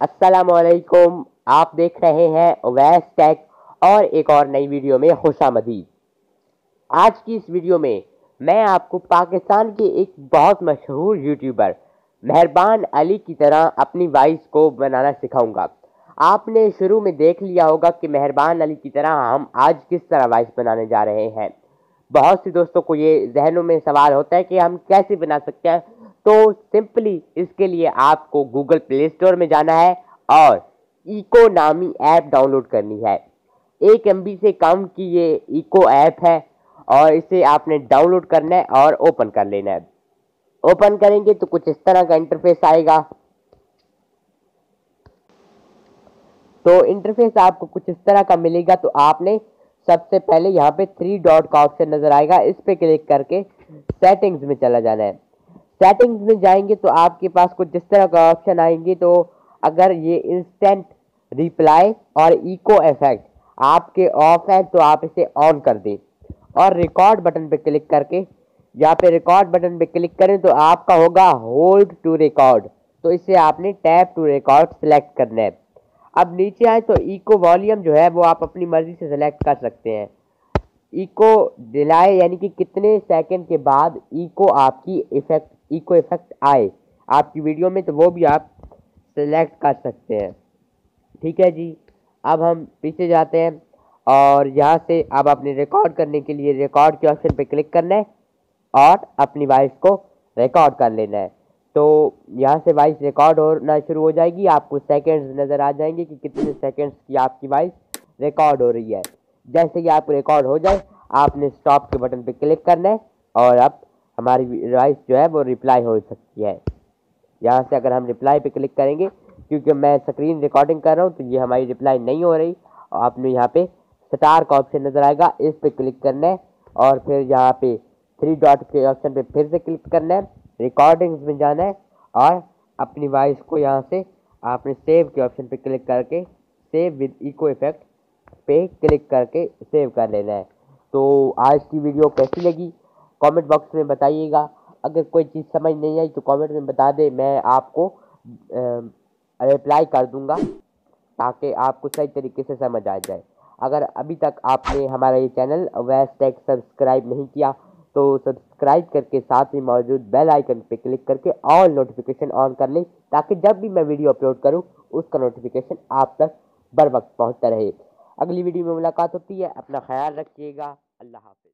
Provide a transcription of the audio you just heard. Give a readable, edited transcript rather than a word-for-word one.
अस्सलामुअलैकुम। आप देख रहे हैं अवैस टेक और एक और नई वीडियो में खुशामदीद। आज की इस वीडियो में मैं आपको पाकिस्तान के एक बहुत मशहूर यूट्यूबर मेहरबान अली की तरह अपनी वॉइस को बनाना सिखाऊंगा। आपने शुरू में देख लिया होगा कि मेहरबान अली की तरह हम आज किस तरह वॉइस बनाने जा रहे हैं। बहुत सी दोस्तों को ये जहनों में सवाल होता है कि हम कैसे बना सकते हैं। तो सिंपली इसके लिए आपको गूगल प्ले स्टोर में जाना है और इको नामी ऐप डाउनलोड करनी है। 1 MB से कम की ये इको ऐप है और इसे आपने डाउनलोड करना है और ओपन कर लेना है। ओपन करेंगे तो कुछ इस तरह का इंटरफेस आएगा। तो इंटरफेस आपको कुछ इस तरह का मिलेगा। तो आपने सबसे पहले यहाँ पे 3 डॉट का ऑप्शन नजर आएगा, इस पे क्लिक करके सेटिंग्स में चला जाना है। सेटिंग्स में जाएंगे तो आपके पास कुछ इस तरह का ऑप्शन आएंगे। तो अगर ये इंस्टेंट रिप्लाई और इको इफेक्ट आपके ऑफ है तो आप इसे ऑन कर दें और रिकॉर्ड बटन पे क्लिक करके यहाँ पे रिकॉर्ड बटन पे क्लिक करें तो आपका होगा होल्ड टू रिकॉर्ड। तो इसे आपने टैप टू रिकॉर्ड सेलेक्ट करना है। अब नीचे आए तो इको वॉल्यूम जो है वो आप अपनी मर्जी से सेलेक्ट कर सकते हैं। इको डिले यानी कि कितने सेकंड के बाद इको इफेक्ट आए आपकी वीडियो में, तो वो भी आप सेलेक्ट कर सकते हैं। ठीक है जी। अब हम पीछे जाते हैं और यहाँ से अब अपने रिकॉर्ड करने के लिए रिकॉर्ड के ऑप्शन पे क्लिक करना है और अपनी वॉइस को रिकॉर्ड कर लेना है। तो यहाँ से वॉइस रिकॉर्ड होना शुरू हो जाएगी। आपको सेकंड्स नज़र आ जाएंगे कि कितने सेकंड्स की आपकी वॉइस रिकॉर्ड हो रही है। जैसे कि आपको रिकॉर्ड हो जाए आपने स्टॉप के बटन पे क्लिक करना है और अब हमारी वॉइस जो है वो रिप्लाई हो सकती है। यहाँ से अगर हम रिप्लाई पे क्लिक करेंगे, क्योंकि मैं स्क्रीन रिकॉर्डिंग कर रहा हूँ तो ये हमारी रिप्लाई नहीं हो रही। और आपने यहाँ पे स्टार का ऑप्शन नज़र आएगा, इस पे क्लिक करना है और फिर यहाँ पे 3 डॉट के ऑप्शन पे फिर से क्लिक करना है, रिकॉर्डिंग्स में जाना है और अपनी वॉइस को यहाँ से आपने सेव के ऑप्शन पे क्लिक करके सेव विद इको इफेक्ट पे क्लिक करके सेव कर लेना है। तो आज की वीडियो कैसी लगी कमेंट बॉक्स में बताइएगा। अगर कोई चीज़ समझ नहीं आई तो कमेंट में बता दे, मैं आपको रिप्लाई कर दूंगा ताकि आपको सही तरीके से समझ आ जाए। अगर अभी तक आपने हमारा ये चैनल अवैस टेक सब्सक्राइब नहीं किया तो सब्सक्राइब करके साथ ही मौजूद बेल आइकन पे क्लिक करके ऑल नोटिफिकेशन ऑन कर लें ताकि जब भी मैं वीडियो अपलोड करूं उसका नोटिफिकेशन आप तक बर वक्त पहुंचता रहे। अगली वीडियो में मुलाकात होती है। अपना ख्याल रखिएगा। अल्लाह हाफिज़।